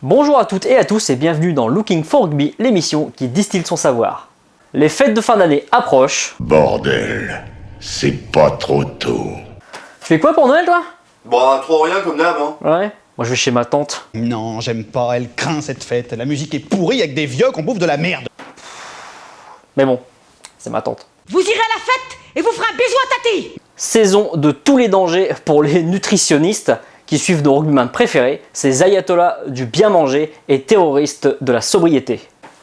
Bonjour à toutes et à tous et bienvenue dans Looking for Rugby, l'émission qui distille son savoir. Les fêtes de fin d'année approchent. Bordel, c'est pas trop tôt. Tu fais quoi pour Noël toi? Bah, trop rien comme d'hab, hein. Ouais, moi je vais chez ma tante. Non, j'aime pas, elle craint cette fête. La musique est pourrie avec des vieux qu'on bouffe de la merde. Mais bon, c'est ma tante. Vous irez à la fête et vous ferez un bisou à Tati. Saison de tous les dangers pour les nutritionnistes qui suivent nos rugbyman préférés, ces ayatollahs du bien manger et terroristes de la sobriété.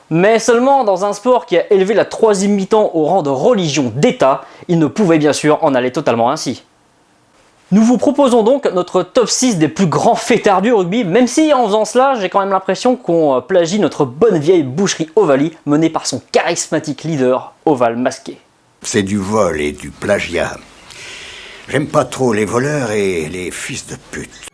Mais seulement dans un sport qui a élevé la troisième mi-temps au rang de religion d'État, il ne pouvait bien sûr en aller totalement ainsi. Nous vous proposons donc notre top 6 des plus grands fêtards du rugby, même si en faisant cela, j'ai quand même l'impression qu'on plagie notre bonne vieille boucherie Ovalie menée par son charismatique leader, Oval Masqué. C'est du vol et du plagiat. J'aime pas trop les voleurs et les fils de pute.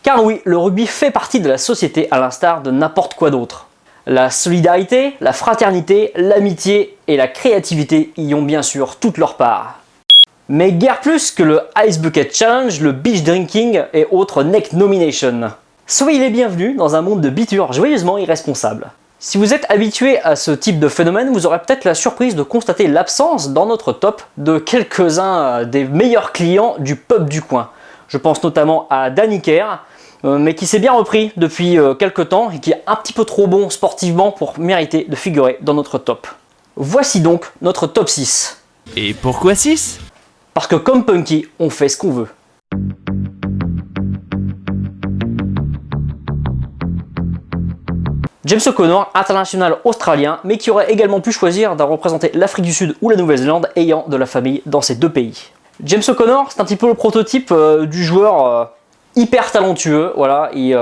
Car oui, le rugby fait partie de la société à l'instar de n'importe quoi d'autre. La solidarité, la fraternité, l'amitié et la créativité y ont bien sûr toute leur part. Mais guère plus que le Ice Bucket Challenge, le Beach Drinking et autres Neck Nomination. Soyez les bienvenus dans un monde de bitures joyeusement irresponsables. Si vous êtes habitué à ce type de phénomène, vous aurez peut-être la surprise de constater l'absence dans notre top de quelques-uns des meilleurs clients du pub du coin. Je pense notamment à Danny Kerr, mais qui s'est bien repris depuis quelques temps et qui est un petit peu trop bon sportivement pour mériter de figurer dans notre top. Voici donc notre top 6. Et pourquoi 6 ? Parce que comme Punky, on fait ce qu'on veut. James O'Connor, international australien, mais qui aurait également pu choisir de représenter l'Afrique du Sud ou la Nouvelle-Zélande, ayant de la famille dans ces deux pays. James O'Connor, c'est un petit peu le prototype du joueur hyper talentueux. Voilà, il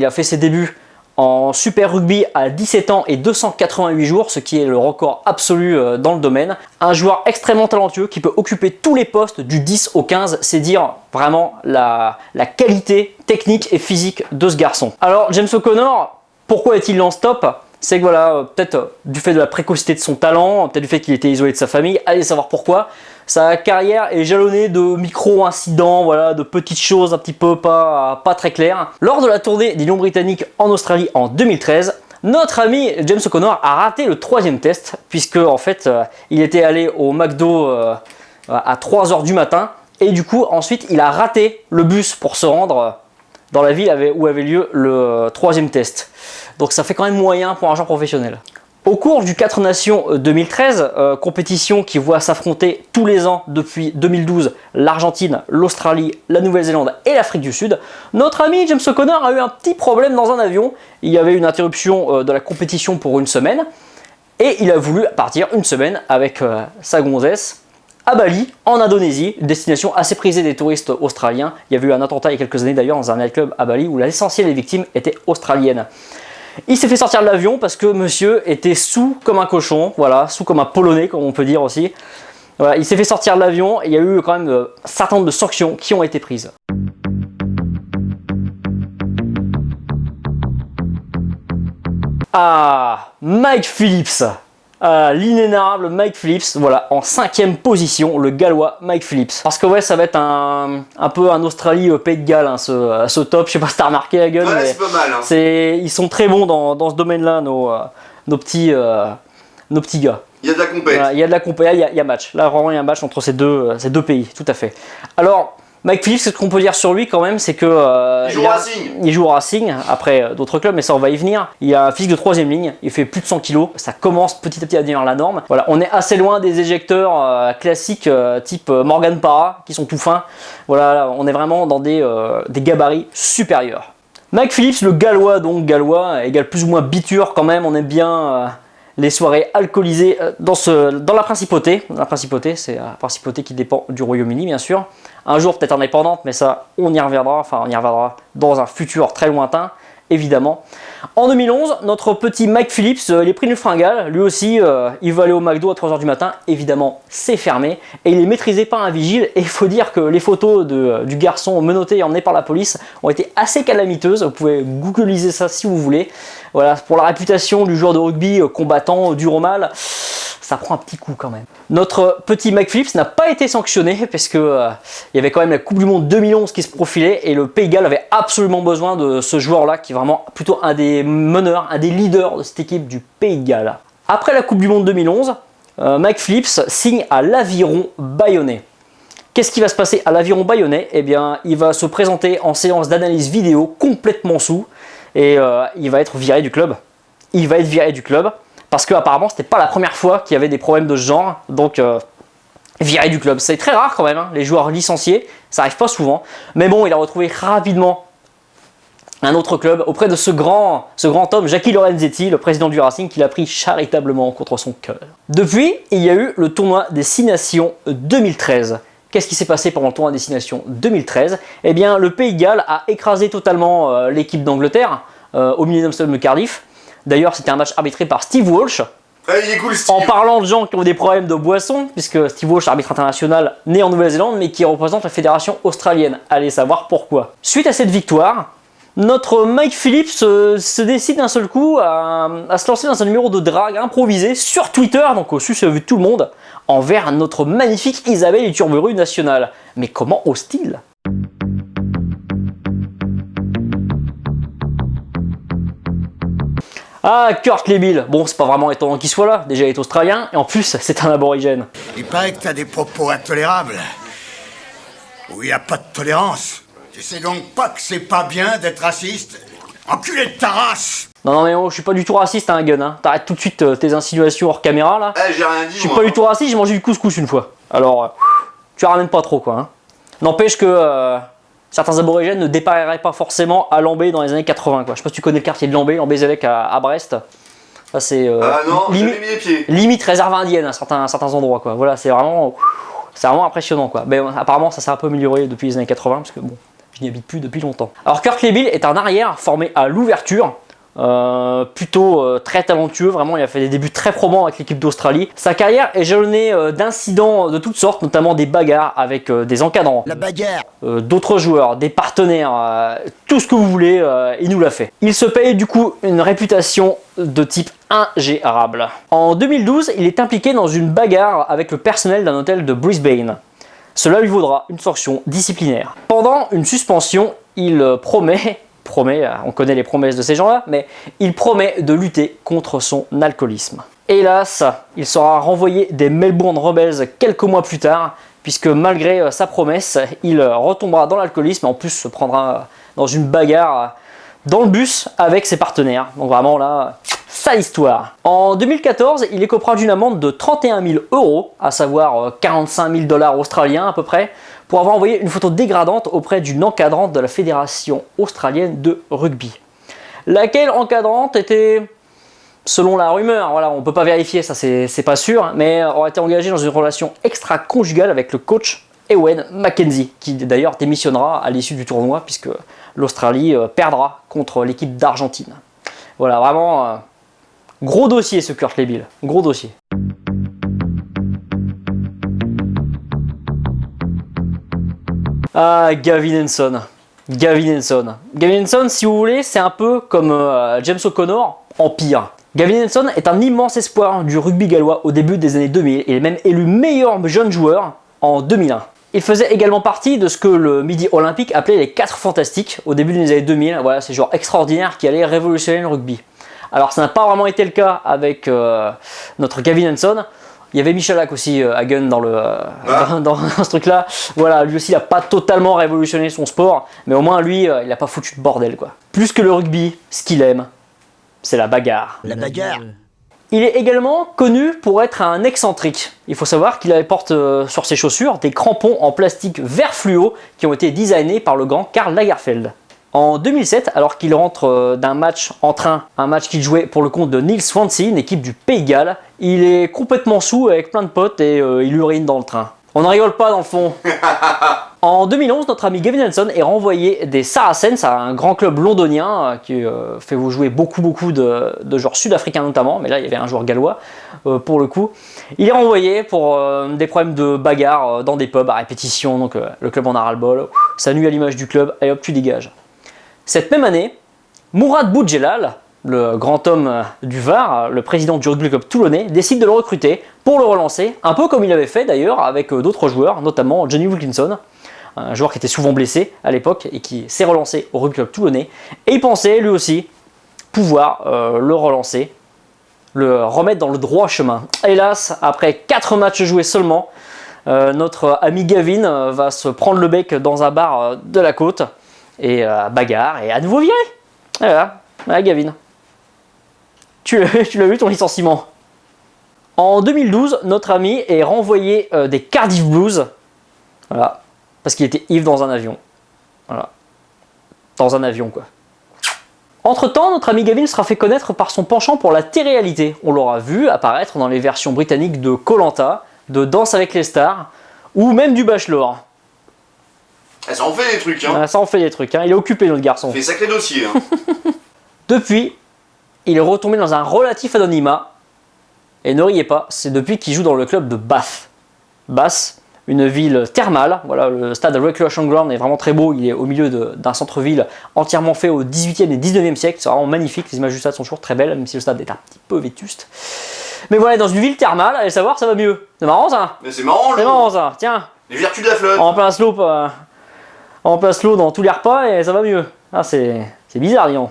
a fait ses débuts en Super Rugby à 17 ans et 288 jours, ce qui est le record absolu dans le domaine. Un joueur extrêmement talentueux qui peut occuper tous les postes du 10 au 15, c'est dire vraiment la qualité technique et physique de ce garçon. Alors James O'Connor, pourquoi est-il dans ce top ? C'est que voilà, peut-être du fait de la précocité de son talent, peut-être du fait qu'il était isolé de sa famille, allez savoir pourquoi. Sa carrière est jalonnée de micro-incidents, voilà, de petites choses un petit peu pas très claires. Lors de la tournée des Lions britanniques en Australie en 2013, notre ami James O'Connor a raté le troisième test, puisque en fait, il était allé au McDo à 3h du matin, et du coup, ensuite, il a raté le bus pour se rendre dans la ville où avait lieu le troisième test. Donc ça fait quand même moyen pour un joueur professionnel. Au cours du 4 Nations 2013, compétition qui voit s'affronter tous les ans depuis 2012 l'Argentine, l'Australie, la Nouvelle-Zélande et l'Afrique du Sud, notre ami James O'Connor a eu un petit problème dans un avion. Il y avait une interruption de la compétition pour une semaine et il a voulu partir une semaine avec sa gonzesse à Bali, en Indonésie, une destination assez prisée des touristes australiens. Il y avait eu un attentat il y a quelques années d'ailleurs dans un nightclub à Bali où l'essentiel des victimes étaient australiennes. Il s'est fait sortir de l'avion parce que monsieur était sous comme un cochon, voilà, sous comme un polonais comme on peut dire aussi. Voilà, il s'est fait sortir de l'avion et il y a eu quand même un certain nombre de sanctions qui ont été prises. Ah, Mike Phillips, l'inénarrable Mike Phillips, voilà, en 5e position, le gallois Mike Phillips. Parce que ouais, ça va être un peu un Australie Pays de Galles, hein, ce top, je sais pas si t'as remarqué la gueule, Ouais, mais c'est pas mal, hein. ils sont très bons dans ce domaine-là, nos petits gars. Il y a de la compète. Voilà, il y a de la compé, il y a match. Là, vraiment, il y a un match entre ces deux pays, tout à fait. Alors, Mike Phillips, ce qu'on peut dire sur lui quand même, c'est que Il joue au Racing. Il joue au Racing, après d'autres clubs, mais ça on va y venir. Il a un physique de 3ème ligne, il fait plus de 100 kg, ça commence petit à petit à devenir la norme. Voilà, on est assez loin des éjecteurs classiques type Morgan Parra, qui sont tout fins. Voilà, là, on est vraiment dans des gabarits supérieurs. Mike Phillips, le gallois, donc gallois, égale plus ou moins biture quand même, on aime bien les soirées alcoolisées dans la principauté. La principauté, c'est la principauté qui dépend du Royaume-Uni, bien sûr. Un jour peut-être indépendante, mais ça, on y reviendra dans un futur très lointain. évidemment. En 2011, notre petit Mike Phillips, il est pris d'une fringale. Lui aussi, il va aller au McDo à 3h du matin. Évidemment, c'est fermé. Et il est maîtrisé par un vigile. Et il faut dire que les photos du garçon menotté et emmené par la police ont été assez calamiteuses. Vous pouvez googliser ça si vous voulez. Voilà, pour la réputation du joueur de rugby combattant, dur au mal, ça prend un petit coup quand même. Notre petit Mike Phillips n'a pas été sanctionné parce que il y avait quand même la Coupe du Monde 2011 qui se profilait et le Pays de Galles avait absolument besoin de ce joueur-là qui est vraiment plutôt un des meneurs, un des leaders de cette équipe du Pays de Galles. Après la Coupe du Monde 2011, Mike Phillips signe à l'Aviron Bayonnais. Qu'est-ce qui va se passer à l'Aviron Bayonnais? Eh bien, il va se présenter en séance d'analyse vidéo complètement sous et il va être viré du club. Il va être viré du club. Parce qu'apparemment, c'était pas la première fois qu'il y avait des problèmes de ce genre, donc viré du club. C'est très rare quand même, hein, les joueurs licenciés, ça arrive pas souvent. Mais bon, il a retrouvé rapidement un autre club auprès de ce grand homme, Jackie Lorenzetti, le président du Racing, qui l'a pris charitablement contre son cœur. Depuis, il y a eu le tournoi des 6 Nations 2013. Qu'est-ce qui s'est passé pendant le tournoi des 6 Nations 2013? Eh bien, le Pays de Galles a écrasé totalement l'équipe d'Angleterre au Millennium Stadium de Cardiff. D'ailleurs, c'était un match arbitré par Steve Walsh. Il est cool, Steve. En parlant de gens qui ont des problèmes de boisson, puisque Steve Walsh, arbitre international né en Nouvelle-Zélande, mais qui représente la fédération australienne. Allez savoir pourquoi. Suite à cette victoire, notre Mike Phillips se décide d'un seul coup à se lancer dans un numéro de drague improvisé sur Twitter, donc au succès vu de tout le monde, envers notre magnifique Isabelle Iturburu nationale. Mais comment ose-t-il ? Ah, Kurt Lebill. Bon, c'est pas vraiment étonnant qu'il soit là. Déjà, il est australien, et en plus, c'est un aborigène. Il paraît que t'as des propos intolérables. Où il n'y a pas de tolérance. Tu sais donc pas que c'est pas bien d'être raciste? Enculé de ta race! Non, mais oh, je suis pas du tout raciste, hein, Gun. Hein. T'arrêtes tout de suite tes insinuations hors caméra, là. J'ai rien dit, Je suis pas du tout raciste, j'ai mangé du couscous une fois. Alors, tu ramènes pas trop, quoi. Hein. N'empêche que certains aborigènes ne dépareraient pas forcément à Lambé dans les années 80, quoi. Je sais pas si tu connais le quartier de Lambé, Lambé-Zélec à Brest. Ça, c'est non, j'ai mis les pieds. Limite réserve indienne à certains endroits, quoi. Voilà, c'est vraiment impressionnant, quoi. Mais apparemment, ça s'est un peu amélioré depuis les années 80, parce que bon, je n'y habite plus depuis longtemps. Alors, Kurt Lebill est un arrière formé à l'ouverture. Plutôt très talentueux, vraiment il a fait des débuts très probants avec l'équipe d'Australie. Sa carrière est jalonnée d'incidents de toutes sortes, notamment des bagarres avec des encadrants, La bagarre! d'autres joueurs, des partenaires, tout ce que vous voulez, il nous l'a fait. Il se paye du coup une réputation de type ingérable. En 2012, il est impliqué dans une bagarre avec le personnel d'un hôtel de Brisbane. Cela lui vaudra une sanction disciplinaire. Pendant une suspension, il promet, on connaît les promesses de ces gens-là, mais il promet de lutter contre son alcoolisme. Hélas, il sera renvoyé des Melbourne Rebels quelques mois plus tard, puisque malgré sa promesse, il retombera dans l'alcoolisme et en plus se prendra dans une bagarre dans le bus avec ses partenaires. Donc vraiment là, sale histoire. En 2014, il écopera d'une amende de 31 000 €, à savoir 45 000 $ australiens à peu près, pour avoir envoyé une photo dégradante auprès d'une encadrante de la Fédération australienne de rugby. Laquelle encadrante était, selon la rumeur, voilà, on peut pas vérifier, ça c'est pas sûr, mais aurait été engagée dans une relation extra-conjugale avec le coach Ewen McKenzie, qui d'ailleurs démissionnera à l'issue du tournoi, puisque l'Australie perdra contre l'équipe d'Argentine. Voilà, vraiment, gros dossier ce Kurt Lebill, gros dossier. Ah, Gavin Henson. Gavin Henson, si vous voulez, c'est un peu comme James O'Connor en pire. Gavin Henson est un immense espoir du rugby gallois au début des années 2000. Il est même élu meilleur jeune joueur en 2001. Il faisait également partie de ce que le Midi Olympique appelait les 4 fantastiques au début des années 2000. Voilà, ces joueurs extraordinaires qui allaient révolutionner le rugby. Alors ça n'a pas vraiment été le cas avec notre Gavin Henson. Il y avait Michalak aussi à Gun dans ce truc-là. Voilà, lui aussi, il n'a pas totalement révolutionné son sport, mais au moins, lui, il n'a pas foutu de bordel, quoi. Plus que le rugby, ce qu'il aime, c'est la bagarre. La bagarre! Il est également connu pour être un excentrique. Il faut savoir qu'il porte sur ses chaussures des crampons en plastique vert fluo qui ont été designés par le grand Karl Lagerfeld. En 2007, alors qu'il rentre d'un match en train, un match qu'il jouait pour le compte de Neil Swansea, une équipe du Pays de Galles, il est complètement sous avec plein de potes et il urine dans le train. On ne rigole pas dans le fond. En 2011, notre ami Gavin Hanson est renvoyé des Saracens, un grand club londonien qui fait jouer beaucoup de joueurs sud-africains notamment, mais là il y avait un joueur gallois pour le coup. Il est renvoyé pour des problèmes de bagarre dans des pubs à répétition, donc le club en a ras-le-bol, ça nuit à l'image du club, allez hop tu dégages. Cette même année, Mourad Boudjelal, le grand homme du Var, le président du rugby club toulonnais, décide de le recruter pour le relancer, un peu comme il avait fait d'ailleurs avec d'autres joueurs, notamment Johnny Wilkinson, un joueur qui était souvent blessé à l'époque et qui s'est relancé au rugby club toulonnais. Et il pensait lui aussi pouvoir le relancer, le remettre dans le droit chemin. Hélas, après 4 matchs joués seulement, notre ami Gavin va se prendre le bec dans un bar de la côte et bagarre et à nouveau viré. Et voilà, Gavin. Tu l'as vu ton licenciement. En 2012, notre ami est renvoyé des Cardiff Blues. Voilà. Parce qu'il était ivre dans un avion. Voilà. Dans un avion, quoi. Entre-temps, notre ami Gavin sera fait connaître par son penchant pour la télé-réalité. On l'aura vu apparaître dans les versions britanniques de Koh-Lanta, de Danse avec les stars, ou même du Bachelor. Ça en fait des trucs, hein. Ça en fait des trucs, hein. Il est occupé, notre garçon. Il fait sacré dossier, hein. Depuis, il est retombé dans un relatif anonymat. Et ne riez pas, c'est depuis qu'il joue dans le club de Bath. Bath, une ville thermale. Voilà, le stade Recreation Ground est vraiment très beau. Il est au milieu d'un centre-ville entièrement fait au 18e et 19e siècle. C'est vraiment magnifique. Les images du stade sont toujours très belles, même si le stade est un petit peu vétuste. Mais voilà, dans une ville thermale, allez savoir, ça va mieux. C'est marrant ça. Mais c'est marrant, C'est marrant ça. Tiens. Les vertus de la flotte. On place l'eau dans tous les repas et ça va mieux. Ah, c'est bizarre, disons.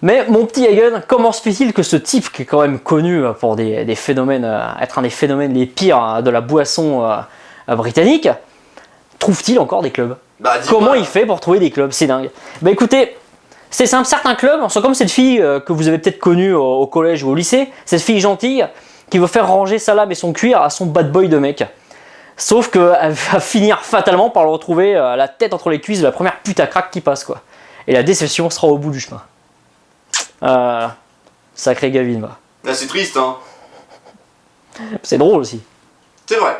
Mais mon petit Hagen, comment se fait-il que ce type, qui est quand même connu pour des phénomènes, être un des phénomènes les pires de la boisson britannique, trouve-t-il encore des clubs? Comment il fait pour trouver des clubs? C'est dingue. Bah écoutez, c'est simple, certains clubs sont comme cette fille que vous avez peut-être connue au collège ou au lycée, cette fille gentille qui veut faire ranger sa lame et son cuir à son bad boy de mec. Sauf qu'elle va finir fatalement par le retrouver la tête entre les cuisses de la première pute à crack qui passe, quoi. Et la déception sera au bout du chemin. Sacré Gavin, va. Là, c'est triste, hein. C'est drôle aussi. C'est vrai.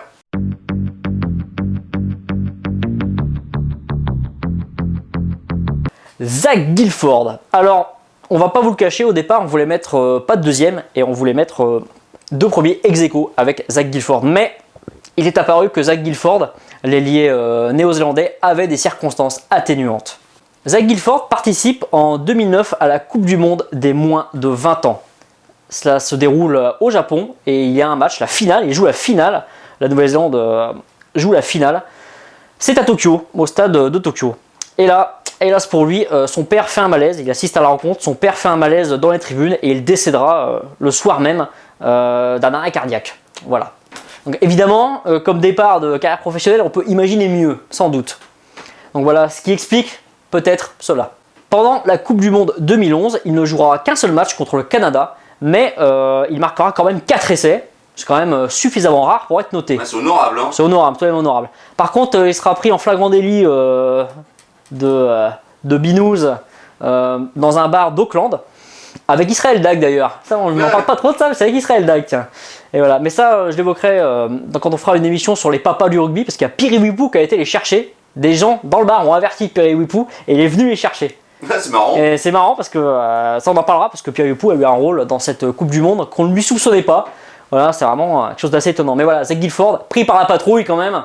Zach Guilford. Alors, on va pas vous le cacher, au départ, on voulait mettre pas de deuxième et on voulait mettre 2 premiers ex-aequo avec Zach Guilford. Mais il est apparu que Zach Guilford, l'ailier néo-zélandais, avait des circonstances atténuantes. Zach Guilford participe en 2009 à la Coupe du Monde des moins de 20 ans. Cela se déroule au Japon et il y a un match, la finale, il joue la finale. La Nouvelle-Zélande joue la finale. C'est à Tokyo, au stade de Tokyo. Et là, hélas pour lui, son père fait un malaise, il assiste à la rencontre, son père fait un malaise dans les tribunes et il décédera le soir même d'un arrêt cardiaque. Voilà. Donc évidemment, comme départ de carrière professionnelle, on peut imaginer mieux, sans doute. Donc voilà, ce qui explique peut-être cela. Pendant la Coupe du Monde 2011, il ne jouera qu'un seul match contre le Canada, mais il marquera quand même 4 essais. C'est quand même suffisamment rare pour être noté. Ouais, c'est honorable, hein. C'est honorable, tout de même honorable. Par contre, il sera pris en flagrant délit de binouze dans un bar d'Auckland, avec Israël Dag d'ailleurs. Ça, on n'en parle pas trop de ça, mais c'est avec Israël Dag, tiens. Et voilà. Mais ça, je l'évoquerai quand on fera une émission sur les papas du rugby, parce qu'il y a Piriwipou qui a été les chercher. Des gens dans le bar ont averti Piriwipou et il est venu les chercher. C'est marrant. Et c'est marrant parce que ça on en parlera, parce que Piriwipou a eu un rôle dans cette Coupe du Monde qu'on ne lui soupçonnait pas. Voilà, c'est vraiment quelque chose d'assez étonnant. Mais voilà, Zach Guilford, pris par la patrouille quand même.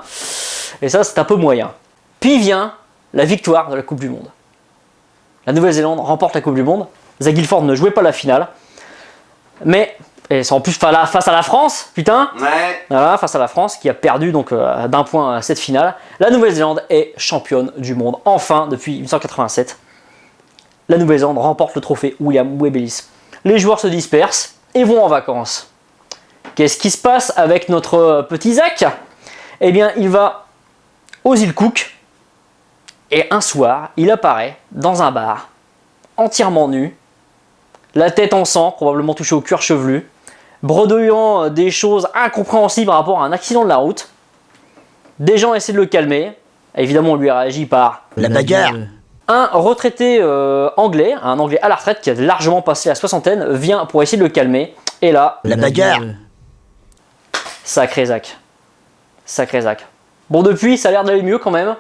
Et ça, c'est un peu moyen. Puis vient la victoire de la Coupe du Monde. La Nouvelle-Zélande remporte la Coupe du Monde. Zach Guilford ne jouait pas la finale. Mais, et c'est en plus face à la France, putain. Ouais. Voilà, face à la France, qui a perdu donc d'un point cette finale. La Nouvelle-Zélande est championne du monde. Enfin, depuis 1987. La Nouvelle-Zélande remporte le trophée William Webb Ellis. Les joueurs se dispersent et vont en vacances. Qu'est-ce qui se passe avec notre petit Zach? Eh bien, il va aux îles Cook et un soir, il apparaît dans un bar, entièrement nu, la tête en sang, probablement touché au cuir chevelu, bredouillant des choses incompréhensibles par rapport à un accident de la route. Des gens essaient de le calmer. Évidemment, on lui réagit par La bagarre. un retraité anglais, un anglais à la retraite qui a largement passé la soixantaine, vient pour essayer de le calmer. Et là, La bagarre. sacré Zach. Sacré Zach. Bon, depuis, ça a l'air d'aller mieux quand même.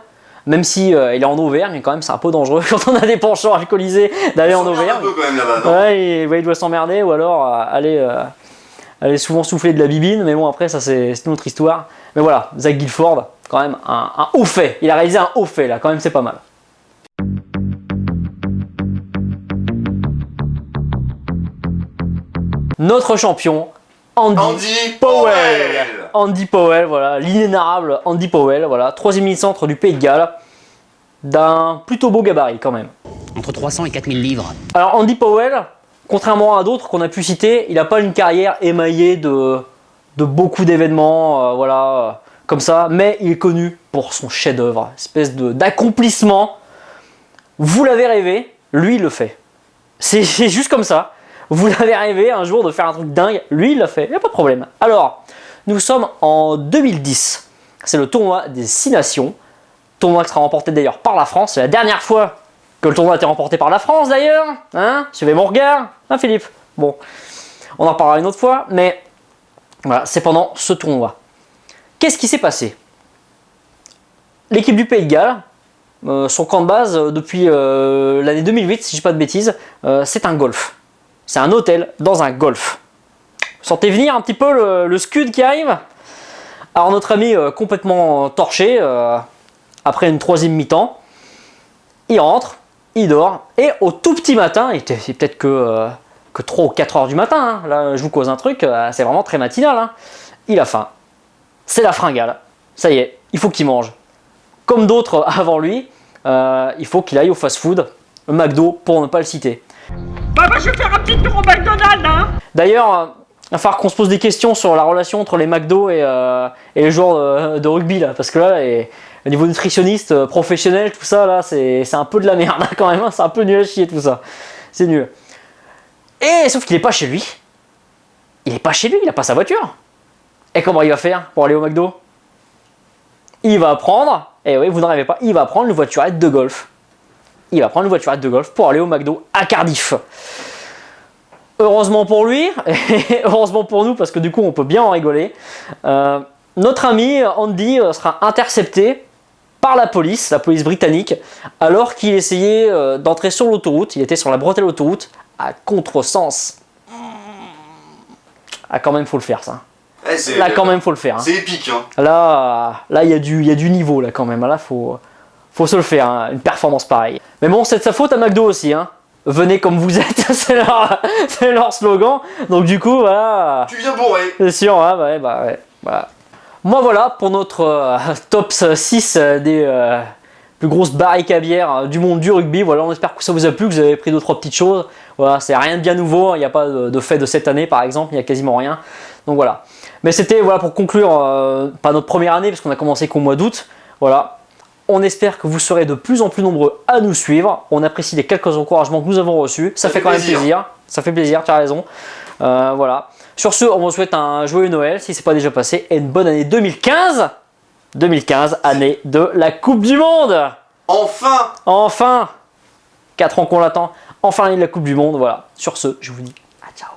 Même si il est en Auvergne, quand même, c'est un peu dangereux quand on a des penchants alcoolisés d'aller en Auvergne. Un peu quand même là-bas, non? Ouais, il doit s'emmerder ou alors aller souvent souffler de la bibine. Mais bon, après, ça c'est une autre histoire. Mais voilà, Zach Gilford, quand même, un haut fait. Il a réalisé un haut fait là, quand même, c'est pas mal. Notre champion, Andy Powell. Andy Powell, voilà, l'inénarrable Andy Powell, voilà, 3e ligne-centre du Pays de Galles, d'un plutôt beau gabarit quand même. Entre 300 et 4000 livres. Alors Andy Powell, contrairement à d'autres qu'on a pu citer, il n'a pas une carrière émaillée de beaucoup d'événements, voilà, comme ça, mais il est connu pour son chef-d'œuvre, espèce d'accomplissement. Vous l'avez rêvé, lui il le fait. C'est juste comme ça. Vous l'avez rêvé un jour de faire un truc dingue, lui il l'a fait, il n'y a pas de problème. Alors, nous sommes en 2010, c'est le tournoi des 6 nations, tournoi qui sera remporté d'ailleurs par la France, c'est la dernière fois que le tournoi a été remporté par la France d'ailleurs, hein, suivez mon regard, hein Philippe. Bon, on en reparlera une autre fois, mais voilà, c'est pendant ce tournoi. Qu'est-ce qui s'est passé? L'équipe du Pays de Galles, son camp de base depuis l'année 2008, si je ne dis pas de bêtises, c'est un golf. C'est un hôtel dans un golf. Vous sentez venir un petit peu le scud qui arrive? Alors notre ami complètement torché, après une 3e mi-temps, il rentre, il dort, et au tout petit matin, il était peut-être que 3 ou 4 heures du matin, hein, là je vous cause un truc, c'est vraiment très matinal, hein. Il a faim, c'est la fringale, ça y est, il faut qu'il mange. Comme d'autres avant lui, il faut qu'il aille au fast-food, McDo pour ne pas le citer. Bah, je vais faire un petit tour au McDonald's, hein. D'ailleurs, il va falloir qu'on se pose des questions sur la relation entre les McDo et les joueurs de rugby là, parce que là, au niveau nutritionniste, professionnel, tout ça là, c'est un peu de la merde quand même, hein, c'est un peu nul à chier tout ça, c'est nul. Et sauf qu'il est pas chez lui, il a pas sa voiture. Et comment il va faire pour aller au McDo? Il va prendre, et oui, vous ne rêvez pas, il va prendre une voiturette de golf. Il va prendre une voiturette de golf pour aller au McDo à Cardiff. Heureusement pour lui, et heureusement pour nous, parce que du coup on peut bien en rigoler, notre ami Andy sera intercepté par la police britannique, alors qu'il essayait d'entrer sur l'autoroute. Il était sur la bretelle autoroute à contresens. Ah, quand même faut le faire ça. Là quand même faut le faire. Hein. C'est épique. Hein. Là il y a du niveau là quand même. Là faut se le faire, hein, une performance pareille. Mais bon, c'est de sa faute à McDo aussi. Hein. Venez comme vous êtes, c'est leur slogan. Donc du coup, voilà. Tu viens bourré. C'est sûr, ouais, voilà. Moi voilà pour notre top 6 des plus grosses barriques à bière du monde du rugby. Voilà, on espère que ça vous a plu, que vous avez pris 2-3 petites choses. Voilà, c'est rien de bien nouveau, il n'y a pas de fait de cette année par exemple, il n'y a quasiment rien. Donc voilà. Mais c'était voilà pour conclure, pas notre première année, parce qu'on a commencé qu'au mois d'août. Voilà. On espère que vous serez de plus en plus nombreux à nous suivre. On apprécie les quelques encouragements que nous avons reçus. Ça fait quand même plaisir. Ça fait plaisir, tu as raison. Voilà. Sur ce, on vous souhaite un joyeux Noël, si ce n'est pas déjà passé, et une bonne année 2015. 2015, année de la Coupe du Monde. Enfin. Enfin 4 ans qu'on l'attend. Enfin l'année de la Coupe du Monde, voilà. Sur ce, je vous dis à ciao.